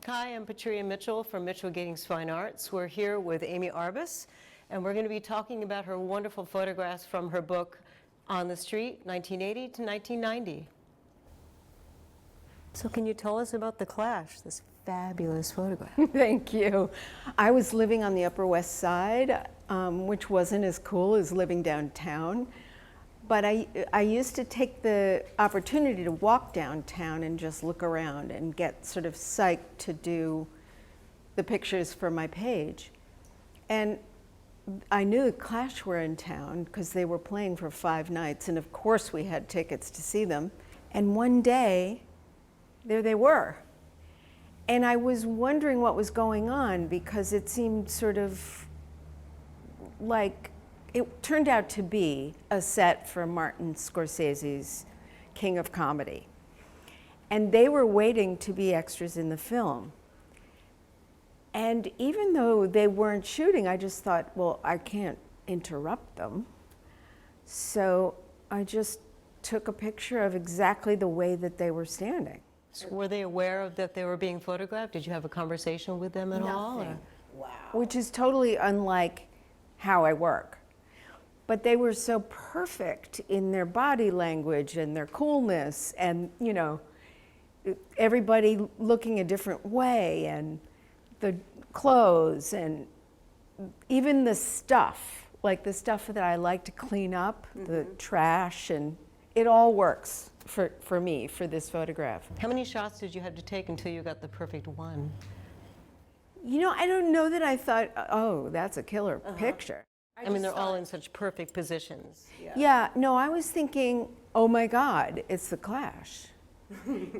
Hi, I'm Patria Mitchell from Mitchell Giddings Fine Arts. We're here with Amy Arbus, and we're going to be talking about her wonderful photographs from her book, On the Street, 1980 to 1990. So can you tell us about The Clash, this fabulous photograph? Thank you. I was living on the Upper West Side, which wasn't as cool as living downtown. But I used to take the opportunity to walk downtown and just look around and get sort of psyched to do the pictures for my page. And I knew the Clash were in town because they were playing for 5 nights, and of course we had tickets to see them. And one day, there they were. And I was wondering what was going on because it seemed sort of like it turned out to be a set for Martin Scorsese's King of Comedy. And they were waiting to be extras in the film. And even though they weren't shooting, I just thought, well, I can't interrupt them. So I just took a picture of exactly the way that they were standing. So were they aware of that they were being photographed? Did you have a conversation with them at all? Nothing. Wow. Which is totally unlike how I work. But they were so perfect in their body language and their coolness and, you know, everybody looking a different way and the clothes and even the stuff, like the stuff that I like to clean up, the trash, and it all works for me, for this photograph. How many shots did you have to take until you got the perfect one? You know, I don't know that I thought, oh, that's a killer picture. I mean, they're all in such perfect positions. Yeah, no, I was thinking, oh my God, it's the Clash.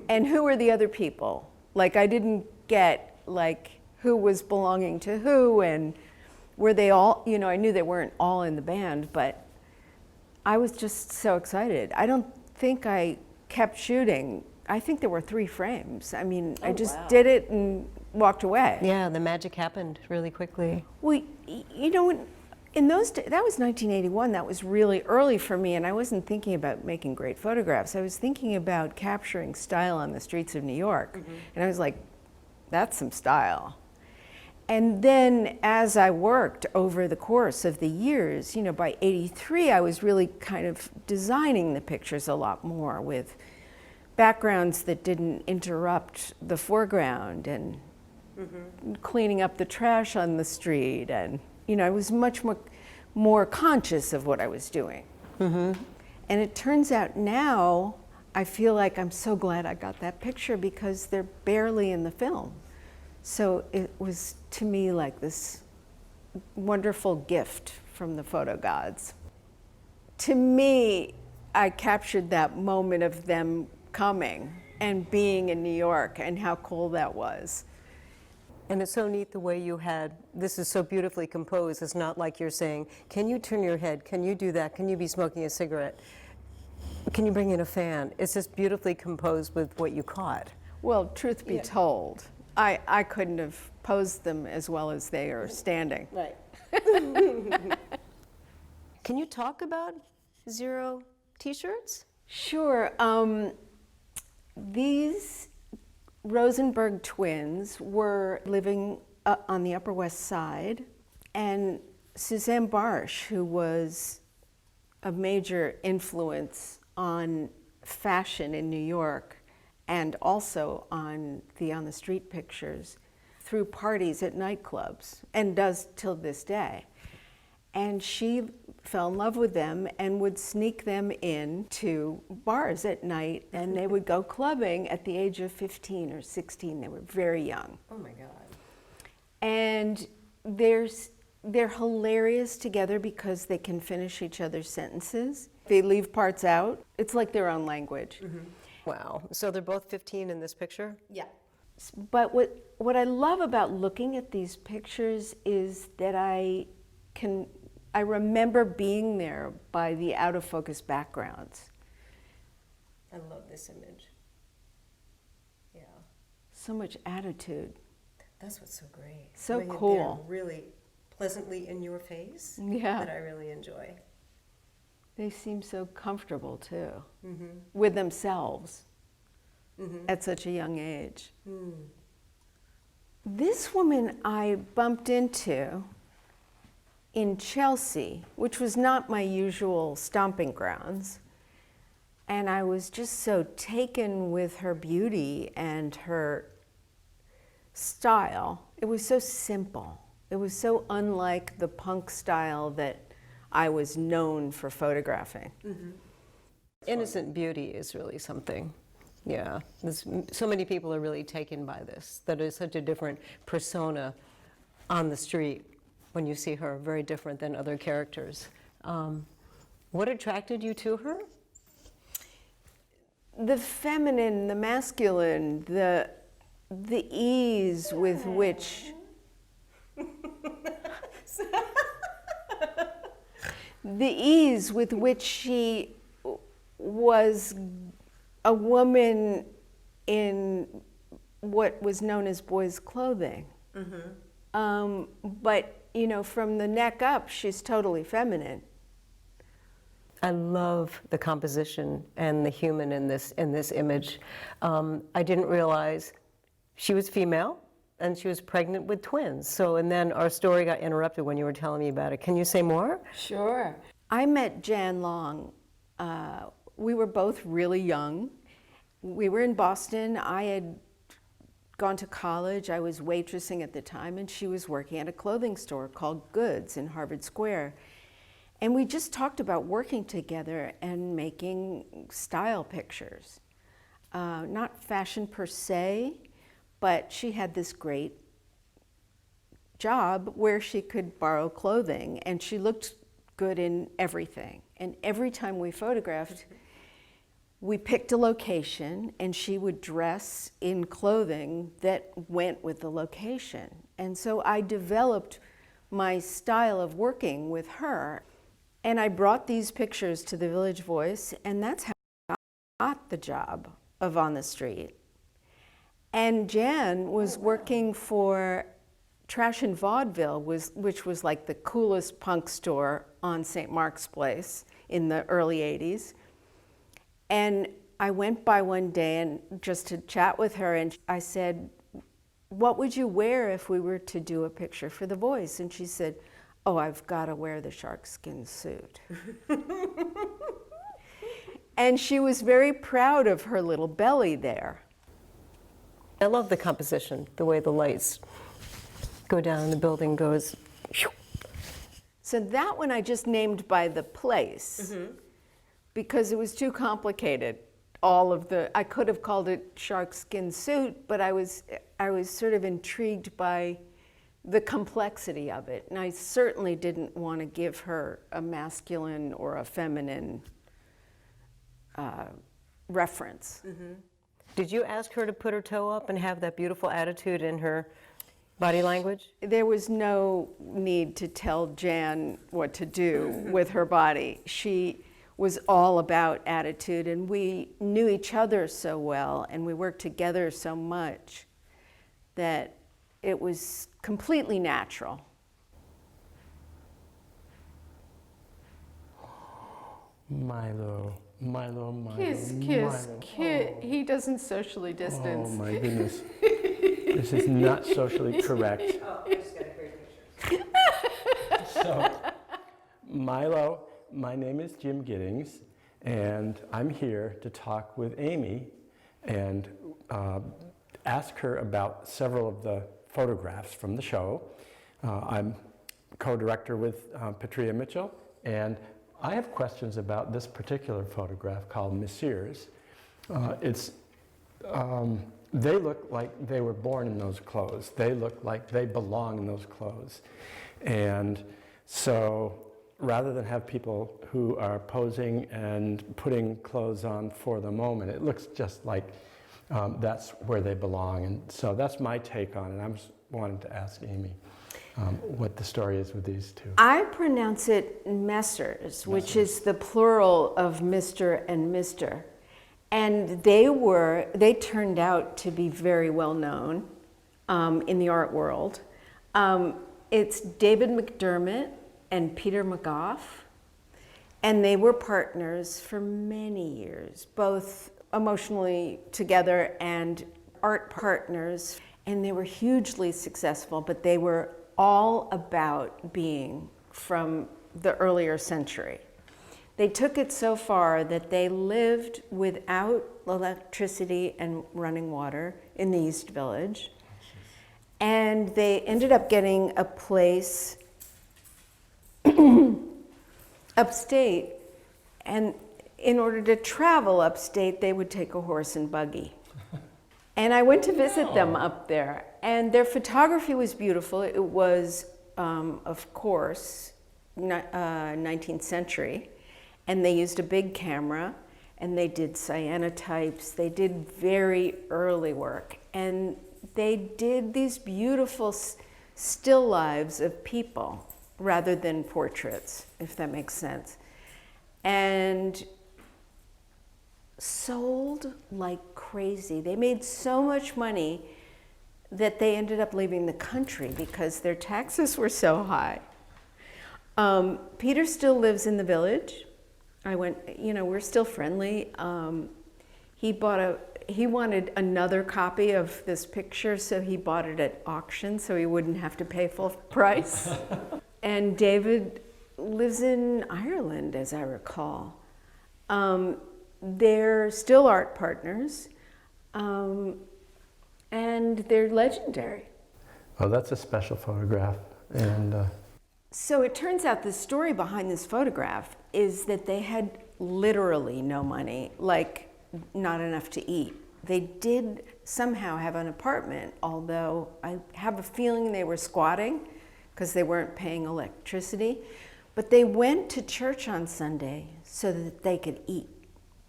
And who are the other people? Like, I didn't get, like, who was belonging to who, and were they all, you know, I knew they weren't all in the band, but I was just so excited. I don't think I kept shooting. I think there were 3 frames. I mean, I just did it and walked away. Yeah, the magic happened really quickly. Well, you know, in those days, that was 1981, that was really early for me, and I wasn't thinking about making great photographs. I was thinking about capturing style on the streets of New York. And I was like, that's some style. And then as I worked over the course of the years, you know, by 83, I was really kind of designing the pictures a lot more with backgrounds that didn't interrupt the foreground and cleaning up the trash on the street. And you know, I was much more conscious of what I was doing. And it turns out now, I feel like I'm so glad I got that picture because they're barely in the film. So it was, to me, like this wonderful gift from the photo gods. To me, I captured that moment of them coming and being in New York and how cool that was. And it's so neat the way you had, this is so beautifully composed. It's not like you're saying, can you turn your head? Can you do that? Can you be smoking a cigarette? Can you bring in a fan? It's just beautifully composed with what you caught. Well, truth be told, I couldn't have posed them as well as they are standing. Right. Can you talk about Zero t-shirts? Sure. These Rosenberg twins were living on the Upper West Side, and Suzanne Barsh, who was a major influence on fashion in New York and also on the street pictures, threw parties at nightclubs and does till this day. And she fell in love with them and would sneak them into bars at night, and they would go clubbing at the age of 15 or 16. They were very young. Oh my God. And they're hilarious together because they can finish each other's sentences. They leave parts out. It's like their own language. Wow. So they're both 15 in this picture? Yeah. But what I love about looking at these pictures is that I remember being there by the out of focus backgrounds. I love this image. Yeah. So much attitude. That's what's so great. So I mean, cool. They're really pleasantly in your face. Yeah. That I really enjoy. They seem so comfortable too, with themselves at such a young age. This woman I bumped into in Chelsea, which was not my usual stomping grounds. And I was just so taken with her beauty and her style. It was so simple. It was so unlike the punk style that I was known for photographing. Mm-hmm. Innocent beauty is really something. Yeah, so many people are really taken by this, that is such a different persona on the street when you see her, very different than other characters. What attracted you to her? The feminine, the masculine, the ease with which she was a woman in what was known as boys' clothing. Mm-hmm. But, you know, from the neck up, she's totally feminine. I love the composition and the human in this image. I didn't realize she was female and she was pregnant with twins. So, and then our story got interrupted when you were telling me about it. Can you say more? Sure. I met Jan Long. We were both really young. We were in Boston. I had gone to college. I was waitressing at the time, and she was working at a clothing store called Goods in Harvard Square. And we just talked about working together and making style pictures. Not fashion per se, but she had this great job where she could borrow clothing, and she looked good in everything. And every time we photographed, we picked a location, and she would dress in clothing that went with the location. And so I developed my style of working with her. And I brought these pictures to the Village Voice, and that's how I got the job of On the Street. And Jan was working for Trash and Vaudeville, which was like the coolest punk store on St. Mark's Place in the early 80s. And I went by one day and just to chat with her, and I said, "What would you wear if we were to do a picture for The Voice?" And she said, "Oh, I've got to wear the sharkskin suit." And she was very proud of her little belly there. I love the composition, the way the lights go down and the building goes. So that one I just named by the place, mm-hmm. because it was too complicated. I could have called it sharkskin suit, but I was sort of intrigued by the complexity of it. And I certainly didn't want to give her a masculine or a feminine reference. Mm-hmm. Did you ask her to put her toe up and have that beautiful attitude in her body language? There was no need to tell Jan what to do with her body. She was all about attitude, and we knew each other so well, and we worked together so much that it was completely natural. Milo. Kiss. He doesn't socially distance. Oh my goodness. This is not socially correct. Oh, I just got a great picture. So, Milo, my name is Jim Giddings, and I'm here to talk with Amy and ask her about several of the photographs from the show. I'm co-director with Patria Mitchell, and I have questions about this particular photograph called Messieurs. They look like they were born in those clothes. They look like they belong in those clothes. And so rather than have people who are posing and putting clothes on for the moment, it looks just like that's where they belong. And so that's my take on it. I was wanting to ask Amy what the story is with these two. I pronounce it Messers, which is the plural of Mr. and Mr. And they turned out to be very well known in the art world. It's David McDermott and Peter McGough, and they were partners for many years, both emotionally together and art partners. and they were hugely successful, but they were all about being from the earlier century. They took it so far that they lived without electricity and running water in the East Village. And they ended up getting a place upstate. And in order to travel upstate, they would take a horse and buggy. And I went to visit them up there. And their photography was beautiful. It was, of course, 19th century. And they used a big camera. And they did cyanotypes. They did very early work. And they did these beautiful still lives of people rather than portraits, if that makes sense. And sold like crazy. They made so much money that they ended up leaving the country because their taxes were so high. Peter still lives in the village. We're still friendly. He wanted another copy of this picture, so he bought it at auction so he wouldn't have to pay full price. And David lives in Ireland, as I recall. They're still art partners, and they're legendary. Well, that's a special photograph. And So it turns out the story behind this photograph is that they had literally no money, like not enough to eat. They did somehow have an apartment, although I have a feeling they were squatting because they weren't paying electricity. But they went to church on Sunday so that they could eat.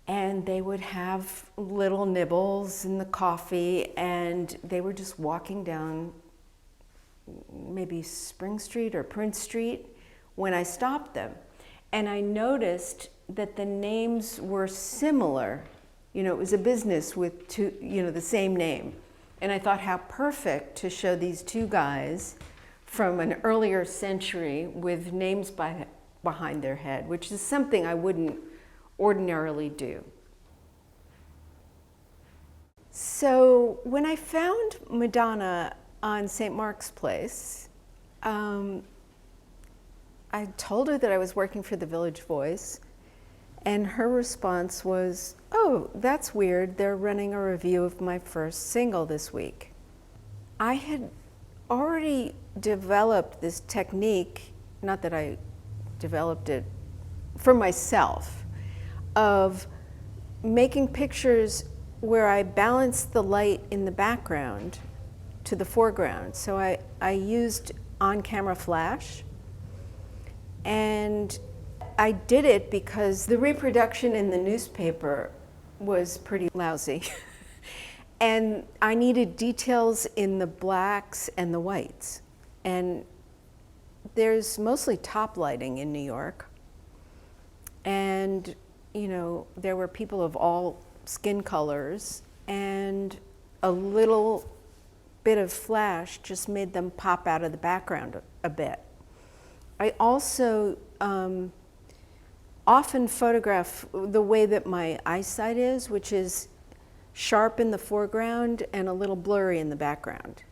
And they would have little nibbles in the coffee, and they were just walking down maybe Spring Street or Prince Street when I stopped them. And I noticed that the names were similar. It was a business with two, the same name. And I thought how perfect to show these two guys from an earlier century with names behind their head, which is something I wouldn't ordinarily do. So when I found Madonna on St. Mark's Place, I told her that I was working for the Village Voice, and her response was, "Oh, that's weird. They're running a review of my first single this week." I had already developed this technique, not that I developed it for myself, of making pictures where I balance the light in the background to the foreground. So I used on-camera flash, and I did it because the reproduction in the newspaper was pretty lousy. And I needed details in the blacks and the whites. And there's mostly top lighting in New York. And, there were people of all skin colors, and a little bit of flash just made them pop out of the background a bit. I also often photograph the way that my eyesight is, which is sharp in the foreground and a little blurry in the background.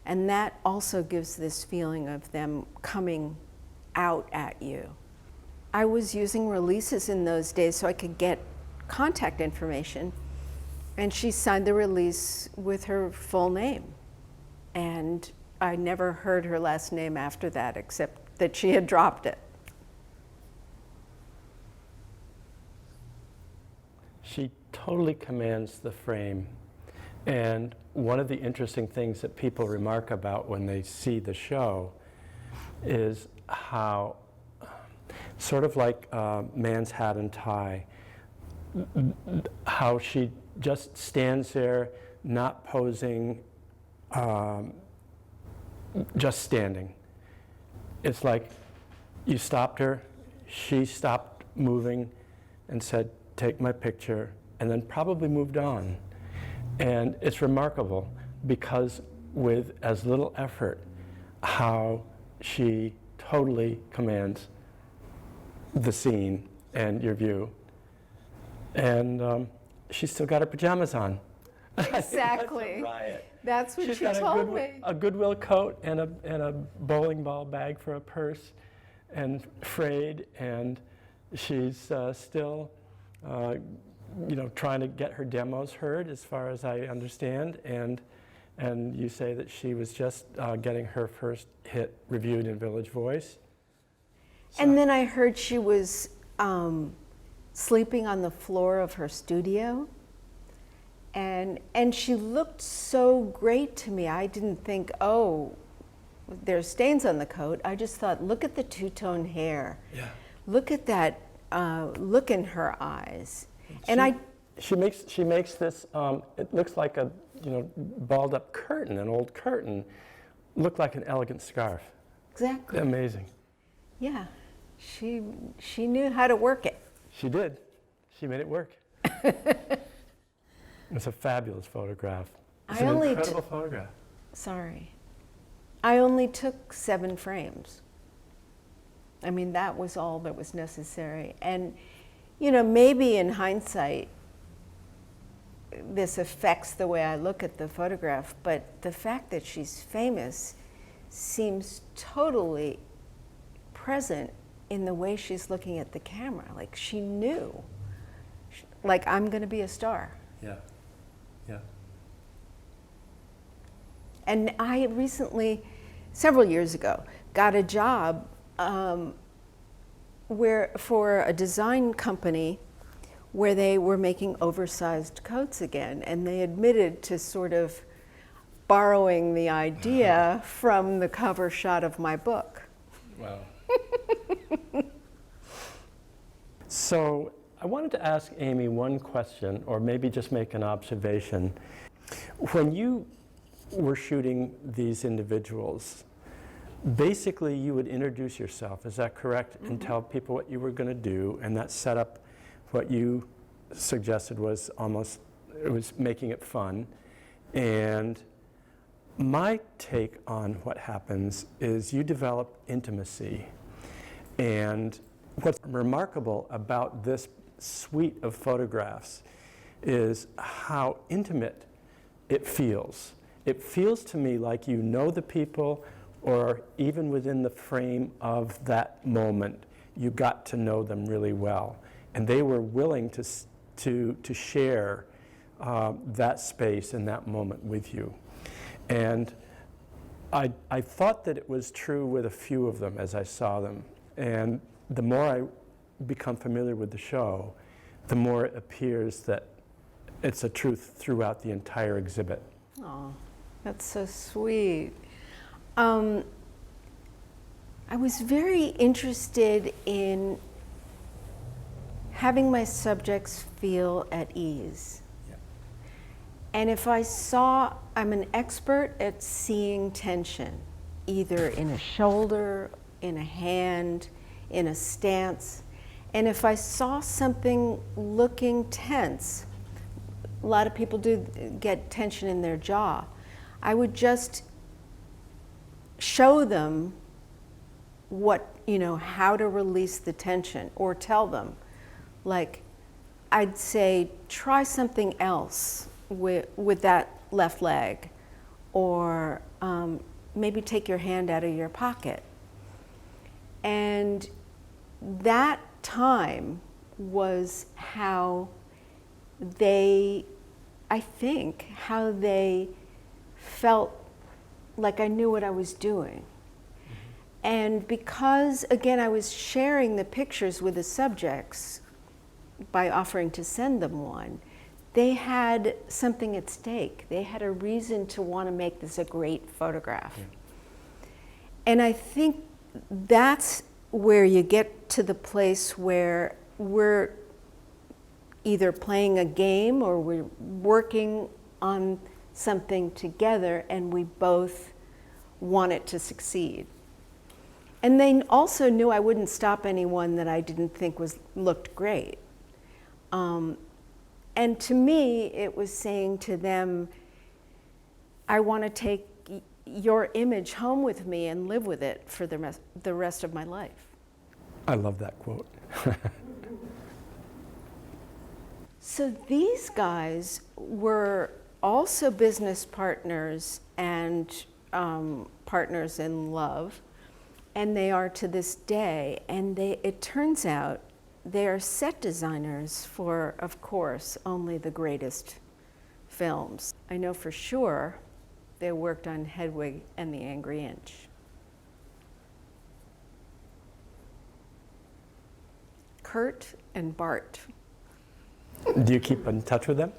And that also gives this feeling of them coming out at you. I was using releases in those days so I could get contact information, and she signed the release with her full name. And I never heard her last name after that, except that she had dropped it. she totally commands the frame. And one of the interesting things that people remark about when they see the show is how, sort of like Man's Hat and Tie, how she just stands there, not posing, just standing. It's like you stopped her, she stopped moving and said, "Take my picture," and then probably moved on. And it's remarkable because with as little effort, how she totally commands the scene and your view. And she's still got her pajamas on. Exactly. That's a riot. That's what She's she got told me. a Goodwill coat and a bowling ball bag for a purse, and frayed, and she's still, trying to get her demos heard, as far as I understand. And you say that she was just getting her first hit reviewed in Village Voice. And then I heard she was sleeping on the floor of her studio. And she looked so great to me. I didn't think, oh, there's stains on the coat. I just thought, look at the two-tone hair. Yeah. Look at that look in her eyes. And She makes this, it looks like a, balled up curtain, an old curtain, look like an elegant scarf. exactly. Amazing. Yeah. She knew how to work it. She did. She made it work. It's a fabulous photograph. It's an incredible photograph. Sorry. I only took 7 frames. I mean, that was all that was necessary. And, maybe in hindsight, this affects the way I look at the photograph, but the fact that she's famous seems totally present in the way she's looking at the camera. Like, she knew, like, I'm going to be a star. Yeah. Yeah. And I recently, several years ago, got a job for a design company where they were making oversized coats again, and they admitted to sort of borrowing the idea from the cover shot of my book. Wow. So I wanted to ask Amy one question, or maybe just make an observation. When you were shooting these individuals, basically you would introduce yourself, is that correct? Mm-hmm. And tell people what you were going to do, and that set up what you suggested was it was making it fun. And my take on what happens is you develop intimacy. And what's remarkable about this suite of photographs is how intimate it feels. It feels to me like you know the people, or even within the frame of that moment, you got to know them really well. And they were willing to share that space and that moment with you. And I thought that it was true with a few of them as I saw them. And the more I become familiar with the show, the more it appears that it's a truth throughout the entire exhibit. Oh, that's so sweet. I was very interested in having my subjects feel at ease. Yeah. And if I'm an expert at seeing tension, either in a shoulder, in a hand, in a stance. And if I saw something looking tense, a lot of people do get tension in their jaw, I would just show them how to release the tension, or tell them, like, I'd say, try something else with that left leg, or maybe take your hand out of your pocket. And that time was how they felt like I knew what I was doing. And because, again, I was sharing the pictures with the subjects by offering to send them one, they had something at stake. They had a reason to want to make this a great photograph. Yeah. And I think that's where you get to the place where we're either playing a game or we're working on something together and we both want it to succeed. And they also knew I wouldn't stop anyone that I didn't think looked great. And to me, it was saying to them, I want to take your image home with me and live with it for the rest of my life. I love that quote. So these guys were also business partners and partners in love, and they are to this day. And it turns out they are set designers for, of course, only the greatest films. I know for sure they worked on Hedwig and the Angry Inch. Kurt and Bart. Do you keep in touch with them?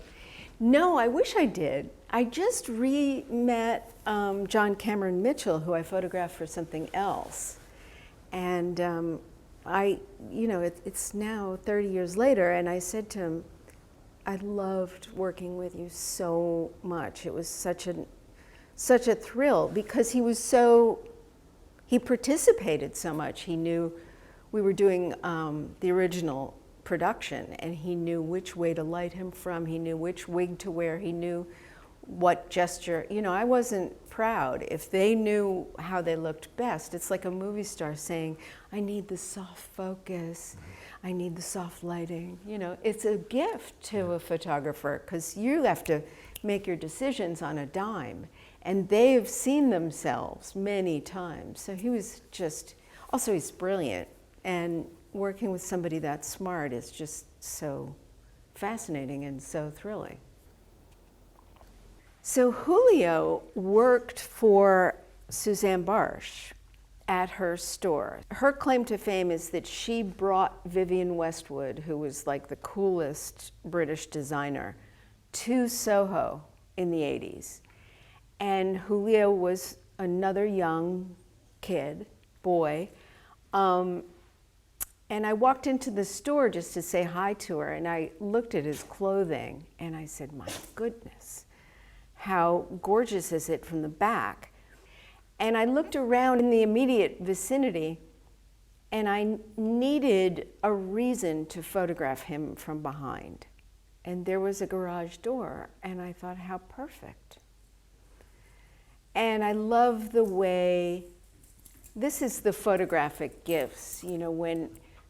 No, I wish I did. I just re-met John Cameron Mitchell, who I photographed for something else. And it's now 30 years later, and I said to him, I loved working with you so much. It was such a thrill, because he participated so much. He knew we were doing the original production, and he knew which way to light him from, he knew which wig to wear, he knew what gesture. I wasn't proud if they knew how they looked best. It's like a movie star saying, I need the soft focus, I need the soft lighting. It's a gift to a photographer, because you have to make your decisions on a dime, and they've seen themselves many times. So he was also he's brilliant, and working with somebody that smart is just so fascinating and so thrilling. So Julio worked for Suzanne Barsh at her store. Her claim to fame is that she brought Vivienne Westwood, who was like the coolest British designer, to Soho in the 80s. And Julio was another young boy. And I walked into the store just to say hi to her, and I looked at his clothing, and I said, my goodness, how gorgeous is it from the back? And I looked around in the immediate vicinity, and I needed a reason to photograph him from behind. And there was a garage door, and I thought, how perfect. And I love the way, this is the photographic gifts, when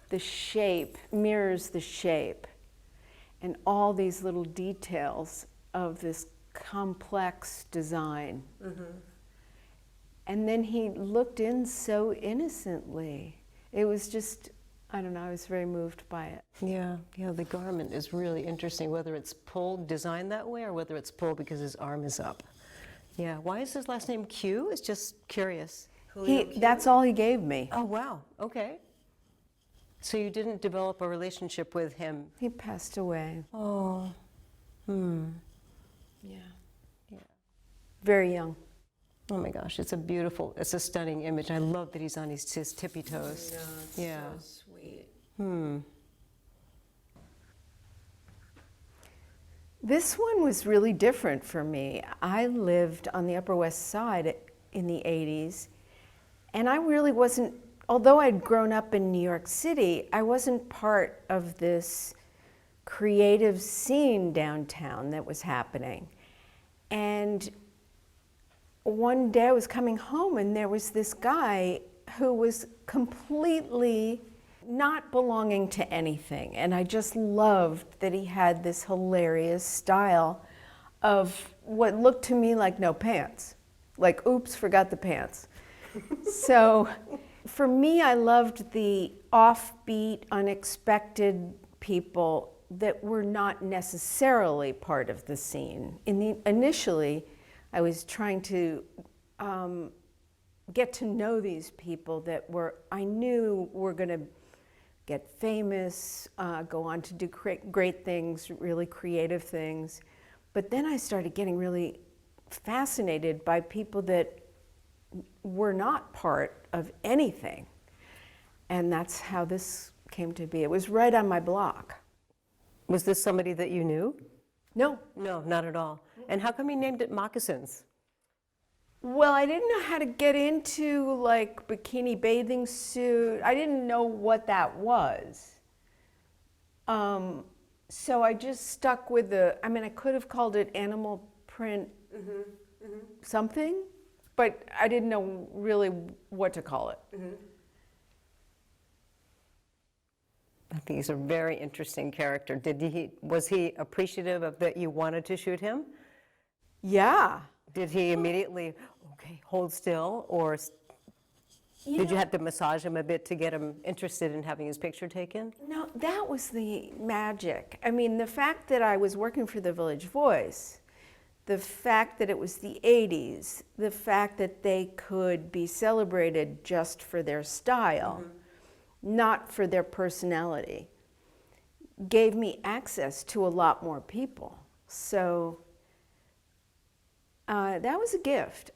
the shape mirrors the shape, and all these little details of this complex design. Mm-hmm. And then he looked in so innocently. It was just, I don't know, I was very moved by it. Yeah, the garment is really interesting, whether it's pulled, designed that way, or whether it's pulled because his arm is up. Yeah, why is his last name Q? It's just curious. That's all he gave me. Oh, wow, okay. So you didn't develop a relationship with him? He passed away. Oh, Yeah. Very young. Oh my gosh, it's a stunning image. I love that he's on his tippy toes. Yeah, it's so sweet. This one was really different for me. I lived on the Upper West Side in the 80s, and I really wasn't, although I'd grown up in New York City, I wasn't part of this creative scene downtown that was happening. And one day I was coming home, and there was this guy who was completely not belonging to anything. And I just loved that he had this hilarious style of what looked to me like no pants. Like, oops, forgot the pants. So for me, I loved the offbeat, unexpected people that were not necessarily part of the scene. Initially, I was trying to get to know these people that I knew were going to get famous, go on to do great things, really creative things. But then I started getting really fascinated by people that were not part of anything. And that's how this came to be. It was right on my block. Was this somebody that you knew? No. No, not at all. And how come you named it moccasins? Well, I didn't know how to get into like bikini bathing suit. I didn't know what that was. So I just stuck with I could have called it animal print something, but I didn't know really what to call it. I think he's a very interesting character. Was he appreciative of that you wanted to shoot him? Yeah. Did he immediately, okay, hold still, or did you have to massage him a bit to get him interested in having his picture taken? No, that was the magic. I mean, the fact that I was working for the Village Voice, the fact that it was the 80s, the fact that they could be celebrated just for their style, not for their personality, gave me access to a lot more people. So that was a gift.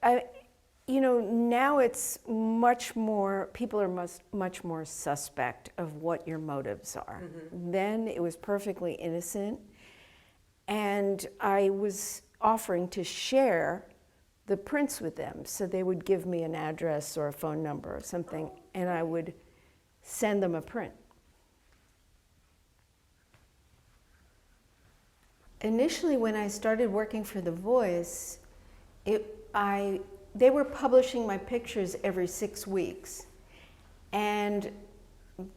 Now it's much more, people are much more suspect of what your motives are. Then it was perfectly innocent, and I was offering to share the prints with them. So they would give me an address or a phone number or something, and I would send them a print. Initially, when I started working for The Voice, they were publishing my pictures every 6 weeks. And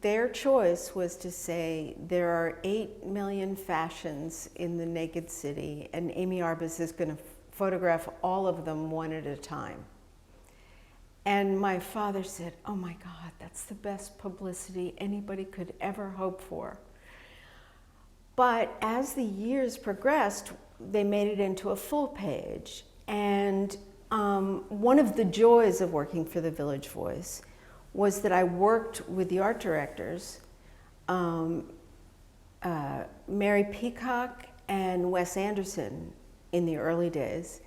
their choice was to say, there are 8 million fashions in the naked city, and Amy Arbus is going to photograph all of them one at a time. And my father said, oh my God, that's the best publicity anybody could ever hope for. But as the years progressed, they made it into a full page. And one of the joys of working for the Village Voice was that I worked with the art directors, Mary Peacock and Wes Anderson in the early days,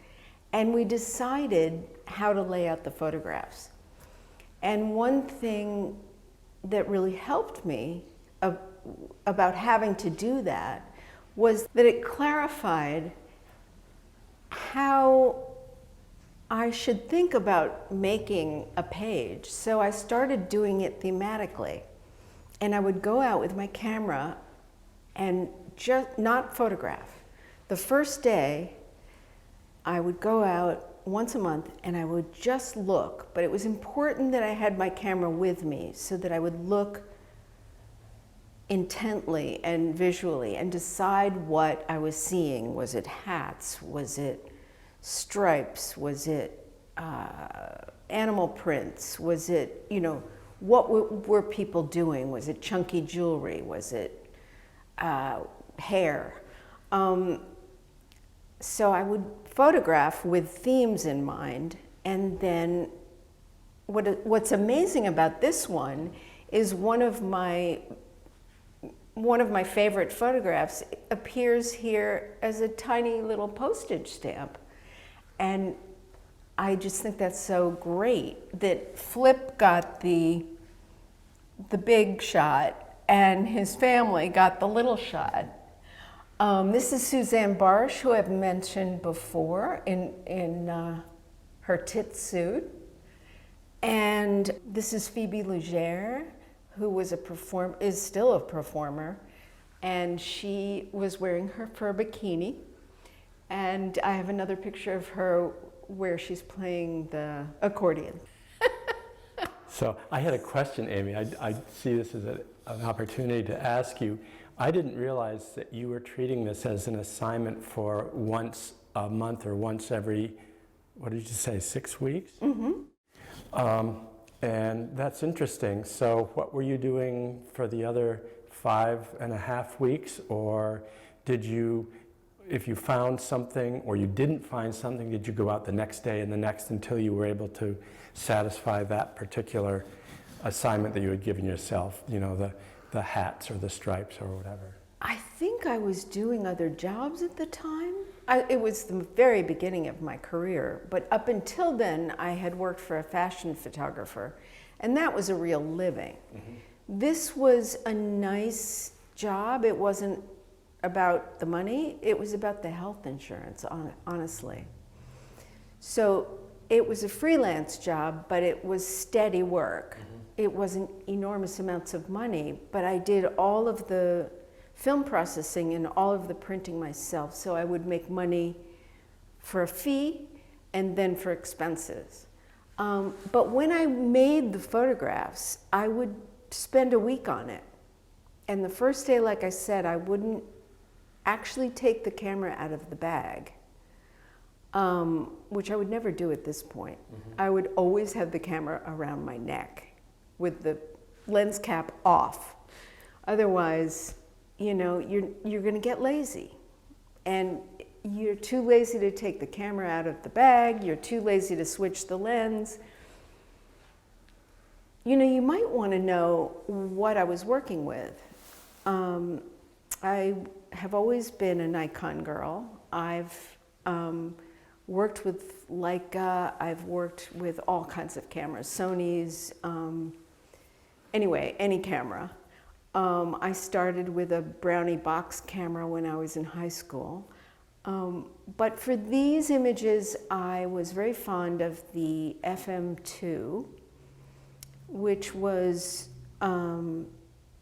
and we decided how to lay out the photographs. And one thing that really helped me about having to do that was that it clarified how I should think about making a page. So I started doing it thematically. And I would go out with my camera and just not photograph. The first day, I would go out once a month and I would just look. But it was important that I had my camera with me so that I would look intently and visually and decide what I was seeing. Was it hats? Was it stripes? Was it animal prints? Was it, what were people doing? Was it chunky jewelry? Was it hair? So I would photograph with themes in mind, and then what's amazing about this one is one of my favorite photographs appears here as a tiny little postage stamp. And I just think that's so great that Flip got the big shot and his family got the little shot. This is Suzanne Barsh, who I've mentioned before in her tit suit. And this is Phoebe Legere, who was is still a performer, and she was wearing her fur bikini. And I have another picture of her where she's playing the accordion. So I had a question, Amy. I see this as an opportunity to ask you. I didn't realize that you were treating this as an assignment for once a month or once every, what did you say, 6 weeks? Mm-hmm. And that's interesting. So what were you doing for the other 5.5 weeks? Or did you, if you found something or you didn't find something, did you go out the next day and the next until you were able to satisfy that particular assignment that you had given yourself, the hats or the stripes or whatever? I think I was doing other jobs at the time. It was the very beginning of my career, but up until then, I had worked for a fashion photographer, and that was a real living. Mm-hmm. This was a nice job. It wasn't about the money, it was about the health insurance, honestly. So it was a freelance job, but it was steady work. Mm-hmm. It wasn't enormous amounts of money, but I did all of the film processing and all of the printing myself, so I would make money for a fee and then for expenses. But when I made the photographs, I would spend a week on it. And the first day, like I said, I wouldn't actually take the camera out of the bag. which I would never do at this point. I would always have the camera around my neck with the lens cap off. Otherwise, you know, you're going to get lazy. And you're too lazy to take the camera out of the bag. You're too lazy to switch the lens. You know, you might want to know what I was working with. I have always been a Nikon girl. I've worked with Leica. I've worked with all kinds of cameras, Sony's, anyway, any camera. I started with a Brownie box camera when I was in high school. But for these images, I was very fond of the FM2, which was,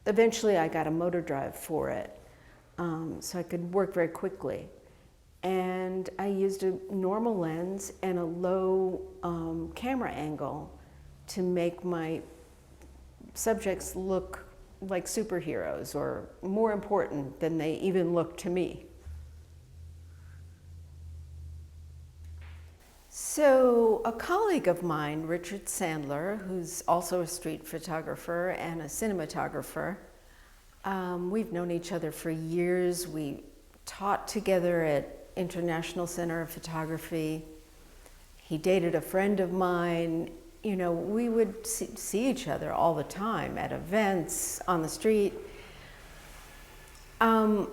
eventually I got a motor drive for it, so I could work very quickly. And I used a normal lens and a low camera angle to make my subjects look like superheroes, or more important than they even look to me. So a colleague of mine, Richard Sandler, who's also a street photographer and a cinematographer, we've known each other for years. We taught together at International Center of Photography. He dated a friend of mine. You know, we would see each other all the time at events, on the street. I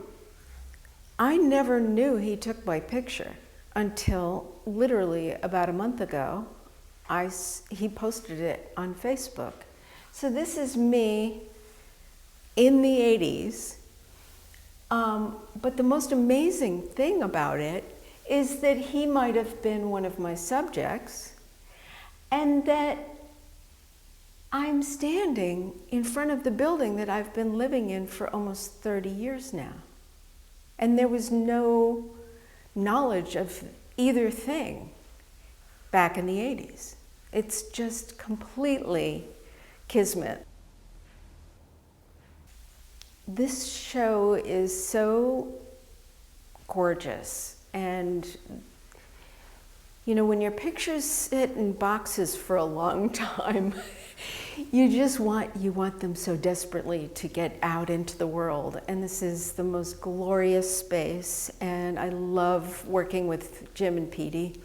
never knew he took my picture until literally about a month ago. He posted it on Facebook. So this is me in the 80s. But the most amazing thing about it is that he might have been one of my subjects, and that I'm standing in front of the building that I've been living in for almost 30 years now. And there was no knowledge of either thing back in the 80s. It's just completely kismet. This show is so gorgeous, and you know, when your pictures sit in boxes for a long time, you want them so desperately to get out into the world. And this is the most glorious space, and I love working with Jim and Petey.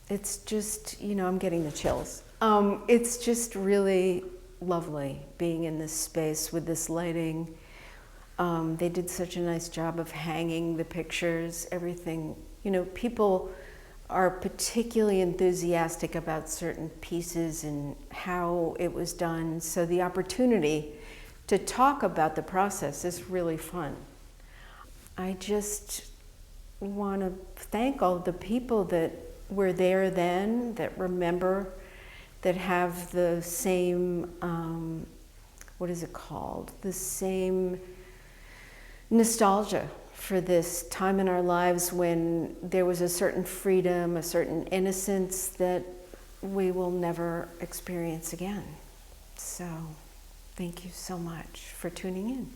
It's just, you know, I'm getting the chills. It's just really lovely being in this space with this lighting. They did such a nice job of hanging the pictures, everything. You know, people are particularly enthusiastic about certain pieces and how it was done. So the opportunity to talk about the process is really fun. I just want to thank all the people that were there then, that remember, that have the same, what is it called? The same nostalgia for this time in our lives when there was a certain freedom, a certain innocence that we will never experience again. So, thank you so much for tuning in.